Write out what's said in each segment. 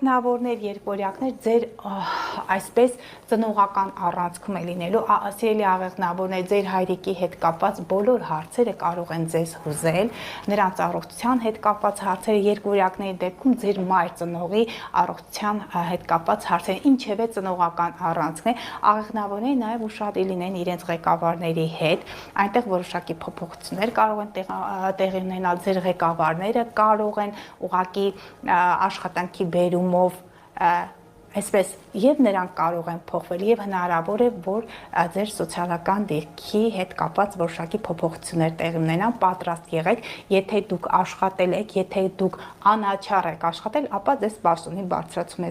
աղեղնավորներ, երկվորյակներ ձեր այսպես ծնողական առանցքում է լինելու, սիրելի աղեղնավորներ, ձեր հայրիկի հետ կապված բոլոր հարցերը կարող են ձեզ հուզել, նրանց առողջության հետ կապված հարցերը, երկվորյակների դեպքում ձեր մայր ծնողի առողջության հետ կապված հարցերը, ինչևէ ծնողական առանցքն է, աղեղնավորները նաև ուշադիր լինեն իրենց ղեկավարների հետ, այնտեղ որոշակի փոփոխություններ կարող են տեղի ունենալ, ձեր ղեկավարները կարող են ուղղակի աշխատանքի բերումով այսպես եւ նրանք կարող են փոխվել եւ հնարավոր է որ ձեր սոցիալական դիրքի հետ կապված որոշակի փոփոխություններ տեղի ունենան, պատրաստ եղեք, եթե դուք աշխատել եք, եթե դուք անաչառ եք աշխատել, ապա ձեզ սպասումի բարձրացում է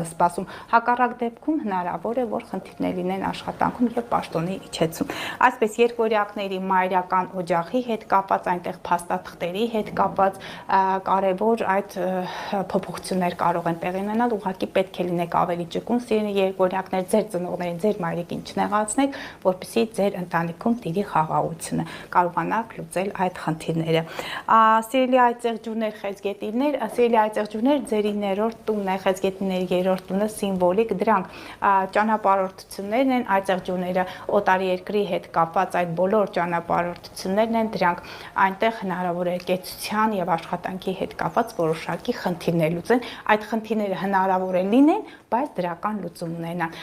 սպասում, հակառակ դեպքում հնարավոր է որ խնդիրներ լինեն աշխատանքում եւ պաշտոնի իջեցում, այսպես երկվորյակների մայրական օջախի հետ կապված, այնտեղ փաստաթղթերի հետ կապված կարևոր այդ փոփոխություններ կարող են տեղի ունենալ, ուղղակի պետք է լինեք ավելի ճկուն, սիրելի երկվորյակներ, ձեր ծնողներին, ձեր մայրիկին չնեղացնեք, որպեսզի ձեր ընտանիքում տիրի խաղաղությունը, կարողանաք լուծել այդ խնդիրները։ Սիրելի այծեղջուրներ, խեցգետիներ, սիրելի այծեղջուրներ, ձերի ներորդ տունն է, խեցգետիների երրորդ տունը սիմվոլիկ, դրանք ճանապարհորդություններն են, այծեղջուրները օտարի երկրի հետ կապված այդ բոլոր ճանապարհորդություններն են, դրանք այնտեղ հնարավոր է կեցության եւ աշխատանքի հետ կապված որոշակի խնդիրներ լուծեն, այդ խնդիրները հնարավոր է լինեն, բայց դրական լուծում ունենան։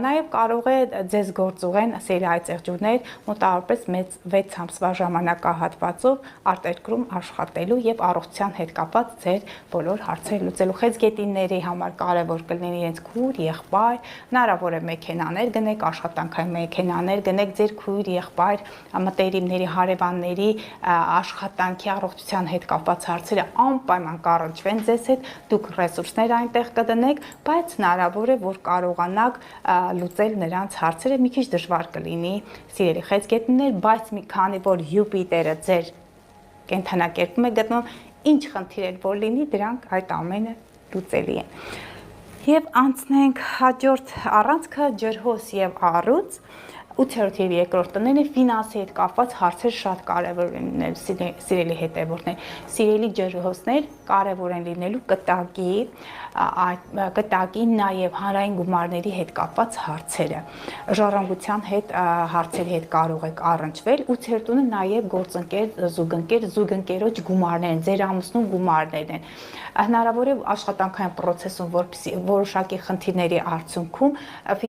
Նաև կարող է ձեզ գործուղեն սիրելի այծեղջուրներ մոտավորապես 6 ամսվա ժամանակահատվածով արտերկրում աշխատելու եւ առողջության հետ կապված ձեր բոլոր հարցերը լուծելու։ Խեցգետինների համար կարևոր կլինի իրենց քույր, եղբայր, հնարավոր է մեքենաներ գնեք, աշխատանքային մեքենաներ գնեք, ձեր քույր, եղբայր, մտերիմների, հարևանների աշխատանքի առողջության հետ կապված հարցերը անպայման կառնչվեն ձեզ հետ, դուք ռեսուրսներ այնտեղ կդնեք, բայց հնարավոր է որ կարողանաք լուծել նրանց հարցերը, մի քիչ դժվար կլինի սիրելի խեցգետիններ, բայց մի քանի որ Յուպիտերը ձեր կենդանակերպում է գտնվում, ինչ խնդիր էլ որ լինի, դրանք այդ ամենը լուծելի են։ Եվ անցնենք հաջորդ առանցքը ջրհոս եւ առուց 8-րդ եւ 2-րդ տները ֆինանսի հետ կապված հարցեր շատ կարեւոր են լինելու սիրելի հետևորդներ, սիրելի ջրհոսներ կարեւոր են լինելու կտակի նաեւ հանրային գումարների հետ կապված հարցերը, ժառանգության հետ հարցերի հետ կարող եք առնչվել, 8-րդ տունը նաեւ գործընկեր, զուգընկերոջ գումարներ են, ձեր ամուսնու գումարներն են, հնարավոր է աշխատանքային process-ում որոշակի խնդիրների արդյունքում